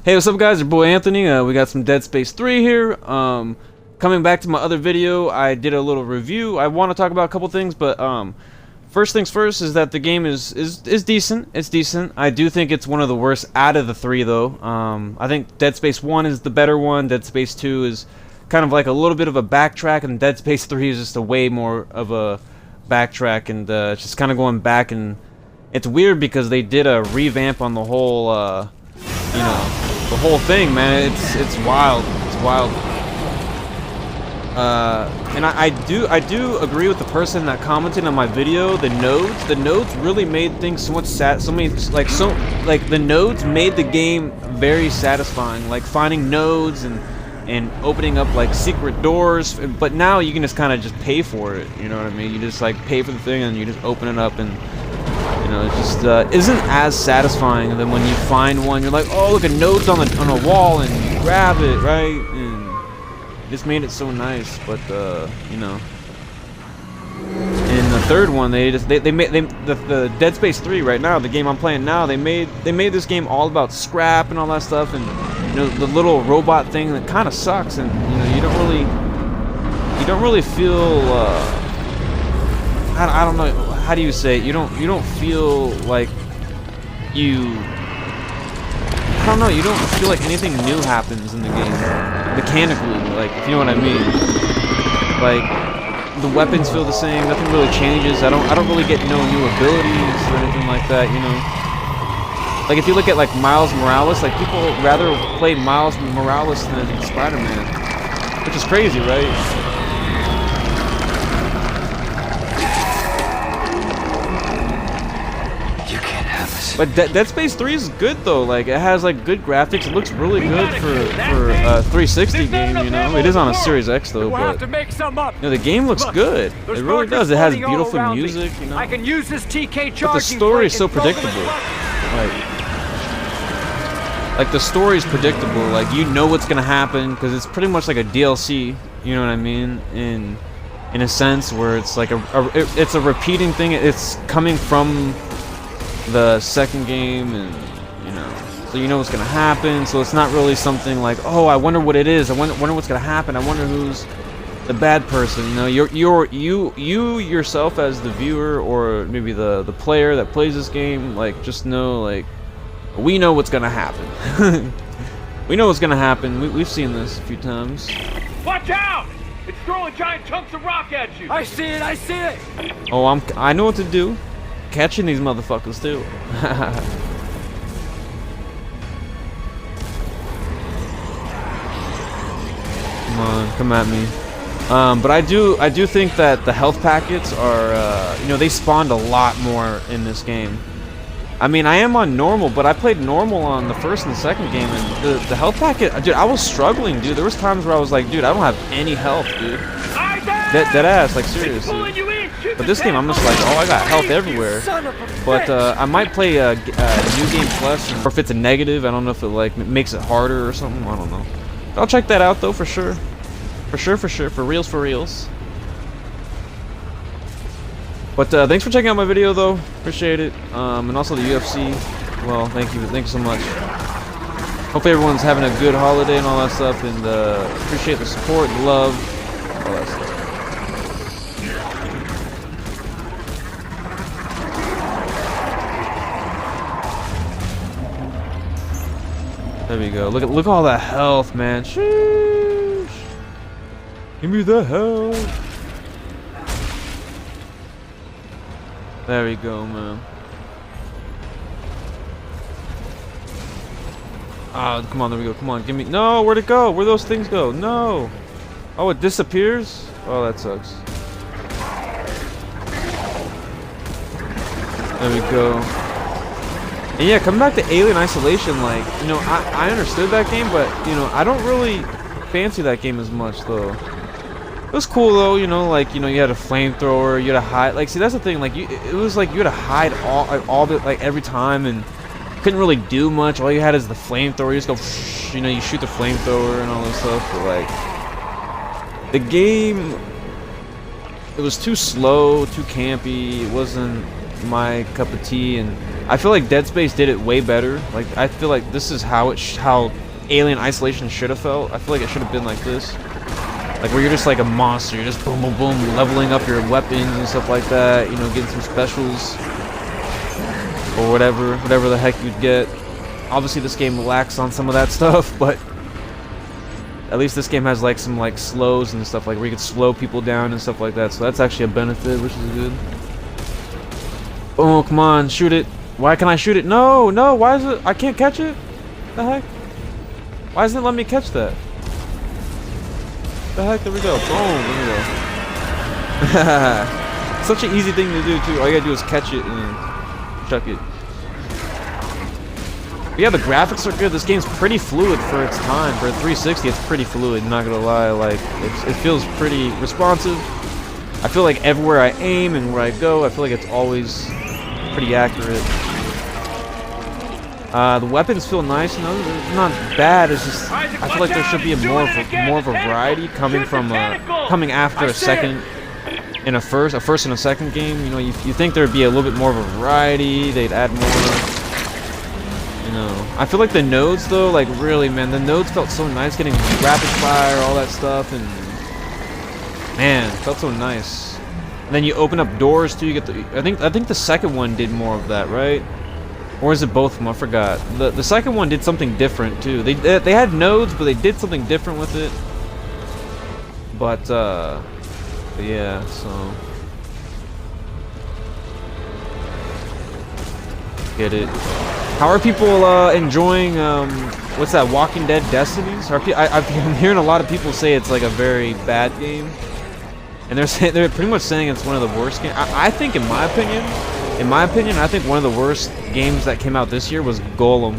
Hey, what's up guys, your boy Anthony. We got some Deadspace 3 here. Coming back to my other video, I did a little review. I want to talk about a couple things, but first things first is that the game is decent. It's decent. I do think it's one of the worst out of the three though. I think Deadspace 1 is the better one. Deadspace 2 is kind of like a little bit of a backtrack, and Deadspace 3 is just a way more of a backtrack, and it's just kind of going back, and it's weird because they did a revamp on the whole you know, the whole thing, man. It's wild. It's wild. And I do agree with the person that commented on my video. The nodes really made things so much the nodes made the game very satisfying. Like finding nodes and opening up like secret doors. But now you can just kind of just pay for it. You know what I mean? You just like pay for the thing and you just open it up, and you know, it just isn't as satisfying than when you find one. You're like, oh, look, a node's on a wall, and you grab it, right? And it just made it so nice. But you know, in the third one, they made the Dead Space 3 right now, the game I'm playing now. They made this game all about scrap and all that stuff, and you know, the little robot thing that kind of sucks, and you know, you don't really feel. I don't know. How do you say it? You don't feel like you. I don't know. You don't feel like anything new happens in the game mechanically. Like, if you know what I mean. Like, the weapons feel the same. Nothing really changes. I don't really get no new abilities or anything like that. You know. Like, if you look at like Miles Morales, like people rather play Miles Morales than Spider-Man, which is crazy, right? But Dead Space 3 is good though. Like, it has like good graphics. It looks really good for a 360 game. You know, it is on a Series X though, but you know, the game looks good. It really does. It has beautiful music. You know, but the story is so predictable. Like the story's predictable. Like, you know what's gonna happen because it's pretty much like a DLC. You know what I mean? In a sense, where it's like it's a repeating thing. It's coming from the second game, and you know, so you know what's gonna happen. So it's not really something like, oh, I wonder what it is. I wonder what's gonna happen. I wonder who's the bad person. You know, you yourself as the viewer, or maybe the player that plays this game, like, just know, like, we know what's gonna happen. We know what's gonna happen. We've seen this a few times. Watch out! It's throwing giant chunks of rock at you. I see it. I see it. Oh, I know what to do. Catching these motherfuckers too. Come on, come at me. But I do think that the health packets are, you know, they spawned a lot more in this game. I mean, I am on normal, but I played normal on the first and the second game, and the health packet, dude, I was struggling, dude. There was times where I was like, dude, I don't have any health, dude. Dead ass, like, seriously. But this game, I'm just like, oh, I got health everywhere. But I might play a New Game Plus, or if it's a negative, I don't know if it like makes it harder or something. I don't know. I'll check that out though, for sure. For sure, for reals, for reals. But thanks for checking out my video though. Appreciate it. And also the UFC. Well, thank you so much. Hopefully everyone's having a good holiday and all that stuff, and appreciate the support, the love, all that stuff. There we go. Look at all that health, man. Sheesh. Give me the health. There we go, man. Ah, come on, there we go. Come on, give me. No, where'd it go? Where'd those things go? No. Oh, it disappears? Oh, that sucks. There we go. And yeah, coming back to Alien Isolation, like, you know, I understood that game, but, you know, I don't really fancy that game as much, though. It was cool, though, you know, like, you know, you had a flamethrower, you had to hide, like, see, that's the thing, like, it was like you had to hide all the, like, every time, and couldn't really do much. All you had is the flamethrower. You just go, you know, you shoot the flamethrower and all this stuff, but, like, the game, it was too slow, too campy. It wasn't my cup of tea, and I feel like Dead Space did it way better. Like I feel like this is how how Alien Isolation should have felt. I feel like it should have been like this, like where you're just like a monster. You're just boom, boom, boom, leveling up your weapons and stuff like that. You know, getting some specials or whatever the heck you'd get. Obviously, this game lacks on some of that stuff, but at least this game has like some like slows and stuff, like where you can slow people down and stuff like that. So that's actually a benefit, which is good. Oh, come on, shoot it. Why can't I shoot it? No, no, why is it? I can't catch it? The heck? Why doesn't it let me catch that? The heck? There we go. Boom, there we go. Such an easy thing to do, too. All you gotta do is catch it and chuck it. But yeah, the graphics are good. This game's pretty fluid for its time. For a 360, it's pretty fluid, not gonna lie. Like, it feels pretty responsive. I feel like everywhere I aim and where I go, I feel like it's always pretty accurate. The weapons feel nice, you know, they're not bad. It's just I feel like there should be more of a variety coming after a second and a first and a second game. You know, you think there'd be a little bit more of a variety. They'd add more. You know, I feel like the nodes though, like really, man, the nodes felt so nice. Getting rapid fire, all that stuff, and man, it felt so nice. And then you open up doors too. You get the I think the second one did more of that, right? Or is it both of them? I forgot. The second one did something different too. They had nodes, but they did something different with it. But yeah, so get it. How are people enjoying what's that? Walking Dead Destinies? I'm hearing a lot of people say it's like a very bad game, and they're pretty much saying it's one of the worst games. I think, in my opinion, I think one of the worst games that came out this year was Golem.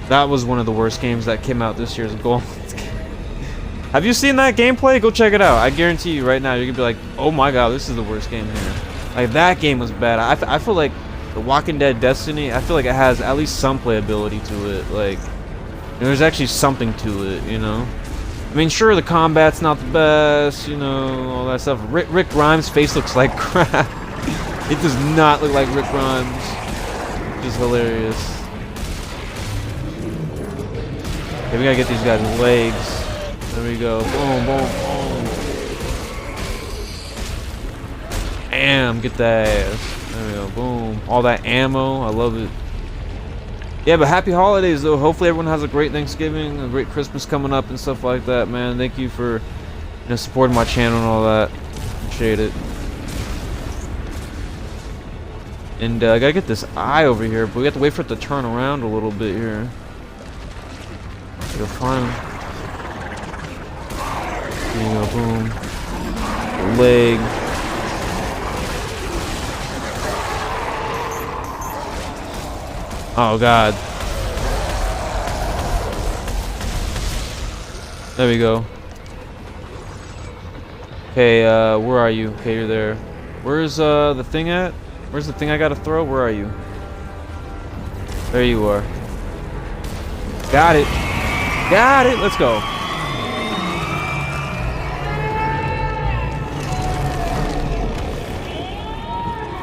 That was one of the worst games that came out this year. Is Golem. Have you seen that gameplay? Go check it out. I guarantee you right now you're gonna be like, oh my god, this is the worst game here. Like, that game was bad. I feel like The Walking Dead Destiny, I feel like it has at least some playability to it. Like, there's actually something to it, you know? I mean, sure, the combat's not the best, you know, all that stuff. Rick Grimes' face looks like crap. It does not look like Rick Grimes. Which is hilarious. Okay, we gotta get these guys' legs. There we go. Boom, boom, boom. Bam, get that ass. There we go, boom. All that ammo, I love it. Yeah, but happy holidays, though. Hopefully everyone has a great Thanksgiving, a great Christmas coming up and stuff like that, man. Thank you for, you know, supporting my channel and all that. Appreciate it. And I gotta get this eye over here, but we have to wait for it to turn around a little bit here. Go find him. There you go, boom. Leg. Oh god. There we go. Okay, where are you? Okay, you're there. Where's the thing at? Where's the thing I gotta throw? Where are you? There you are. Got it. Got it. Let's go.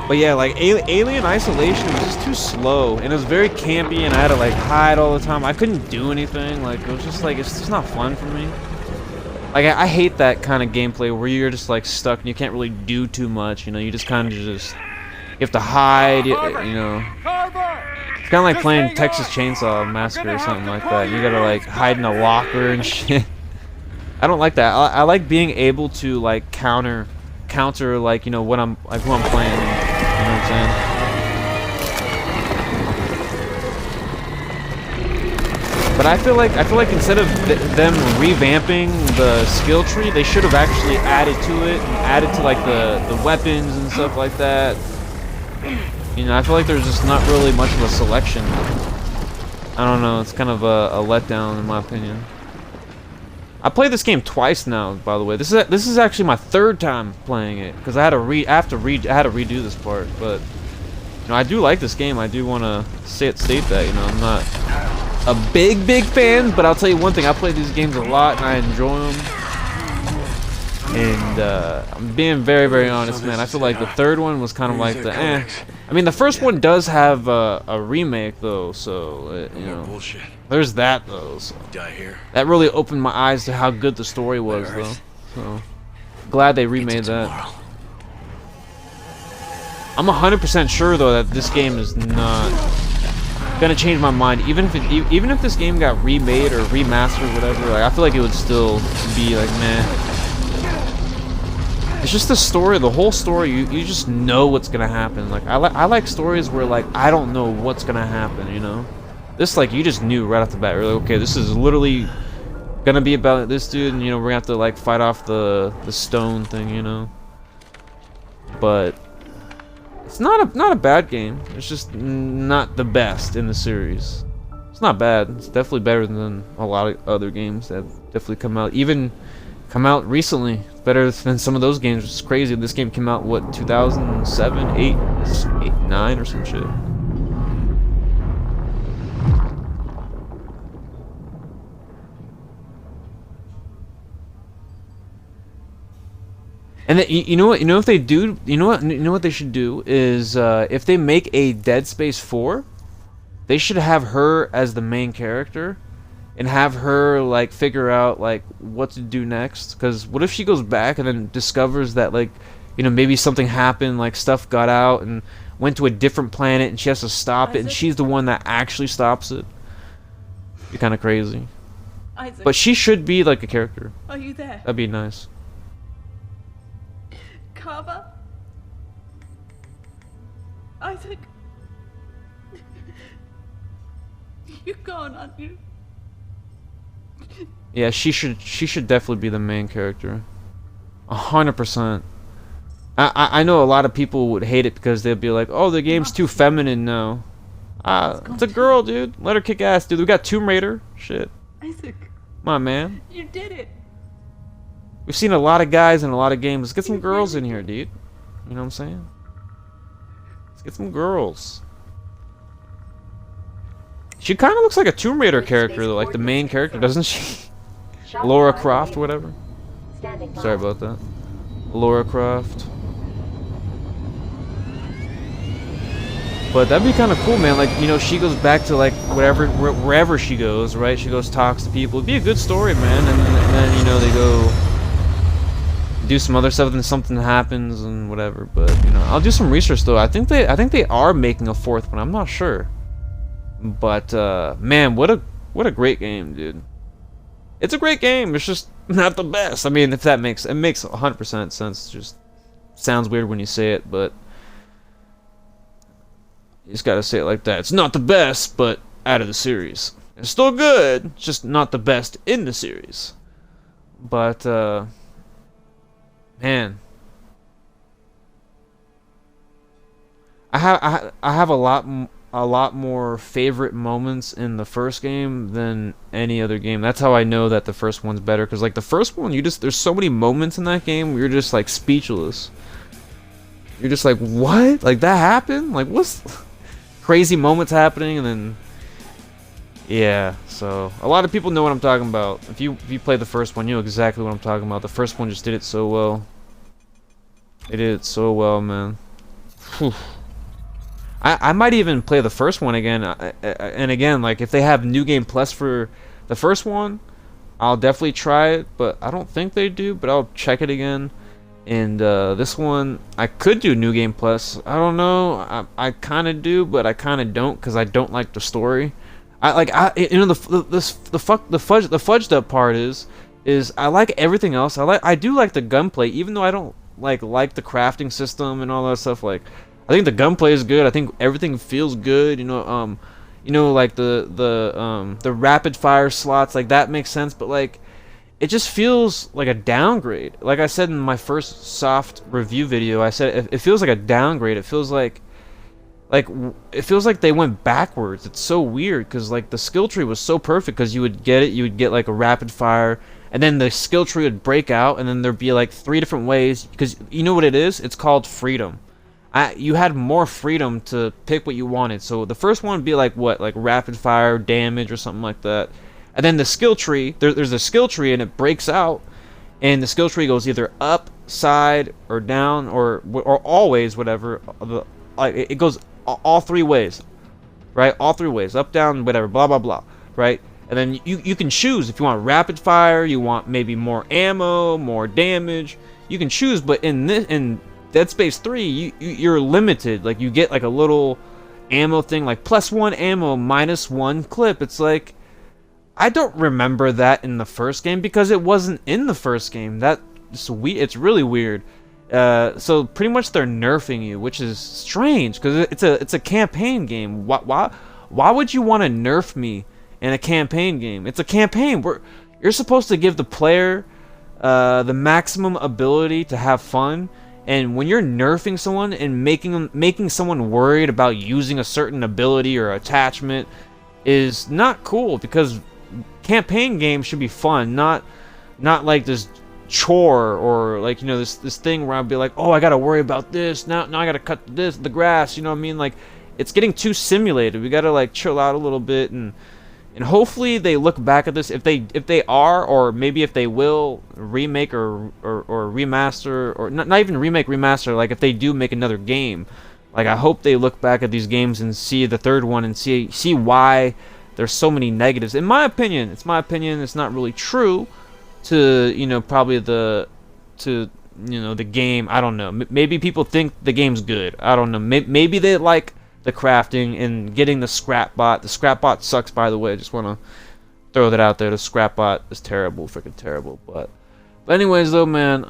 But yeah, like Alien Isolation was just too slow, and it was very campy, and I had to like hide all the time. I couldn't do anything. Like, it was just like, it's just not fun for me. Like, I hate that kind of gameplay where you're just like stuck and you can't really do too much. You know, you just kind of just, you have to hide. You know, it's kind of like playing Texas Chainsaw Massacre or something like that. You gotta like hide in a locker and shit. I don't like that. I like being able to like counter like, you know, what I'm like, who I'm playing. You know what I'm saying? But I feel like instead of them revamping the skill tree, they should have actually added to it and added to like the weapons and stuff like that. You know, I feel like there's just not really much of a selection. I don't know. It's kind of a letdown in my opinion. I played this game twice now, by the way. This is actually my third time playing it because I had to redo this part. But you know, I do like this game. I do want to state that. You know, I'm not a big fan, but I'll tell you one thing. I play these games a lot and I enjoy them. And I'm being very, very honest, man. I feel like the third one was kind of like the eh. I mean, the first one does have a remake though, so you know, there's that though. So that really opened my eyes to how good the story was, though. So glad they remade that. I'm 100% sure though that this game is not gonna change my mind, even if this game got remade or remastered, or whatever. Like, I feel like it would still be like, man. It's just the story, the whole story. You just know what's gonna happen. Like, I like stories where like I don't know what's gonna happen. You know, this, like, you just knew right off the bat. You're like, okay, this is literally gonna be about this dude, and you know we're gonna have to like fight off the stone thing. You know, but it's not a bad game. It's just not the best in the series. It's not bad. It's definitely better than a lot of other games that have definitely come out recently. Better than some of those games, which is crazy. This game came out, what, 2007, 8, 9 or some shit. And you know what? You know if they do, you know what they should do is if they make a Deadspace 4, they should have her as the main character. And have her like figure out like what to do next. Because what if she goes back and then discovers that, like, you know, maybe something happened, like stuff got out and went to a different planet, and she has to stop it, and she's the one that actually stops it. Be kind of crazy. Isaac, but she should be like a character. are you there? That'd be nice. Carver? Isaac? You're gone, aren't you? Yeah, she should definitely be the main character. 100%. I know a lot of people would hate it because they'd be like, oh, the game's too feminine now. It's a girl, dude. Let her kick ass, dude. We got Tomb Raider. Shit. Isaac, Come on, man. you did it. We've seen a lot of guys in a lot of games. Let's get some girls in here, dude. You know what I'm saying? Let's get some girls. She kind of looks like a Tomb Raider character, though, like the main character, doesn't she? Laura Croft, whatever. Sorry about that. Laura Croft. But that'd be kind of cool, man. Like, you know, she goes back to like wherever she goes, right? She goes, talks to people. It'd be a good story, man. And then you know, they go do some other stuff, and something happens and whatever. But you know, I'll do some research though. I think they are making a fourth one. I'm not sure. But man, what a great game, dude. It's a great game. It's just not the best. I mean, if that makes 100% sense. It just sounds weird when you say it, but you just gotta say it like that. It's not the best, but out of the series. It's still good. It's just not the best in the series. But man, I have a lot more favorite moments in the first game than any other game. That's how I know that the first one's better, because like the first one, there's so many moments in that game where you're just like speechless. You're just like, what? Like, that happened? Like, what's crazy moments happening? And then yeah, so a lot of people know what I'm talking about. If you play the first one, you know exactly what I'm talking about. The first one just did it so well. It did it so well, man. Whew. I might even play the first one again, and again, like, if they have New Game Plus for the first one, I'll definitely try it, but I don't think they do, but I'll check it again. And this one, I could do New Game Plus. I don't know. I kind of do, but I kind of don't, because I don't like the story. You know, the fudged up part is I like everything else. I do like the gunplay, even though I don't like the crafting system and all that stuff. Like, I think the gunplay is good. I think everything feels good. You know, like the rapid fire slots, like, that makes sense. But like, it just feels like a downgrade. Like I said in my first soft review video, I said it feels like a downgrade. It feels like they went backwards. It's so weird, because like the skill tree was so perfect, because you would get like a rapid fire, and then the skill tree would break out, and then there'd be like 3 different ways, because you know what it is? It's called freedom. You had more freedom to pick what you wanted. So the first one would be like what, like rapid fire, damage, or something like that. And then the skill tree, there's a skill tree, and it breaks out, and the skill tree goes either up, side, or down, or always whatever. Like it goes all three ways, right? All three ways, up, down, whatever, blah blah blah, right? And then you can choose if you want rapid fire, you want maybe more ammo, more damage. You can choose, but in Dead Space 3, you're limited. Like you get like a little ammo thing, like +1 ammo, -1 clip. It's like, I don't remember that in the first game because it wasn't in the first game. It's really weird. So pretty much they're nerfing you, which is strange because it's a campaign game. Why would you want to nerf me in a campaign game? It's a campaign where you're supposed to give the player the maximum ability to have fun. And when you're nerfing someone and making someone worried about using a certain ability or attachment is not cool, because campaign games should be fun, not like this chore, or like, you know, this thing where I'll be like, oh, I gotta worry about this now I gotta cut the grass, you know what I mean? Like, it's getting too simulated. We gotta like chill out a little bit, and hopefully they look back at this, if they are, or maybe if they will remake or remaster, or not even remake, remaster, like if they do make another game, like I hope they look back at these games and see the third one and see why there's so many negatives. In my opinion, it's not really true to, you know, probably the game. I don't know. Maybe people think the game's good. I don't know. Maybe they like the crafting and getting the scrap bot. The scrap bot sucks, by the way. I just want to throw that out there. The scrap bot is terrible, freaking terrible. But anyways, though, man,